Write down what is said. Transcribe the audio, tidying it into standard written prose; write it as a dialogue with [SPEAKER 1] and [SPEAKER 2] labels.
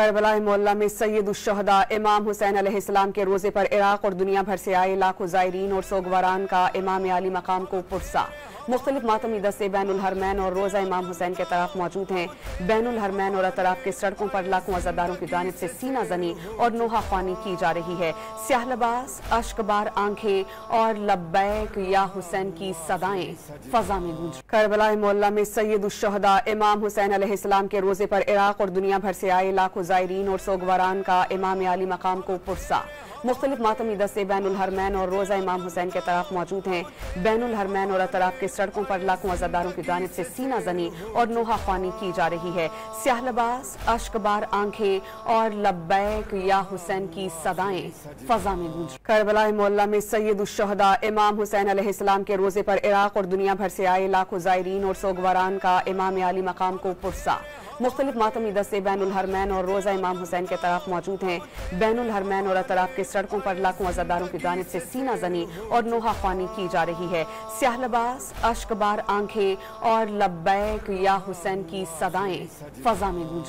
[SPEAKER 1] کربلا مولا میں سید الشہداء امام حسین علیہ السلام کے روزے پر عراق اور دنیا بھر سے آئے لاکھوں زائرین اور سوگواران کا امام عالی مقام کو پرسا۔ مختلف ماتمی دستے بین الحرمین اور روزہ امام حسین کے طرف موجود ہیں۔ بین الحرمین اور اطراف کے سڑکوں پر لاکھوں عزاداروں کی جانب سے سینہ زنی اور نوحہ خوانی کی جا رہی ہے۔ سیاہ لباس، اشک بار آنکھیں اور لبیک یا حسین کی صدائیں فضا میں گونج۔ کربلا مولا میں سید الشہداء امام حسین علیہ السلام کے روزے پر عراق اور دنیا بھر سے آئے لاکھوں زائرین اور سوگواران کا امام عالی مقام کو پرسا۔ مختلف ماتمی دستے بین الحرمین اور روزہ امام حسین کے طرف موجود ہیں۔ بین الحرمین اور اطراف کے سڑکوں پر لاکھوں عزاداروں کی جانب سے سینہ زنی اور نوحہ خوانی کی جا رہی ہے۔ سیاہ لباس، اشک بار آنکھیں اور لبیک یا حسین کی صدائیں فضا میں گونج۔ کربلا مولا میں سید الشہداء امام حسین علیہ السلام کے روزے پر عراق اور دنیا بھر سے آئے لاکھوں زائرین اور سوگواران کا امام عالی مقام کو پرسا۔ مختلف ماتمی دستے بین الحرمین اور روزہ امام حسین کے طرف موجود ہیں۔ بین الحرمین اور اطراف کے سڑکوں پر لاکھوں عزاداروں کی جانب سے سینہ زنی اور نوحہ خوانی کی جا رہی ہے۔ سیاہ لباس، اشک بار آنکھیں اور لبیک یا حسین کی صدائیں فضا میں گونج۔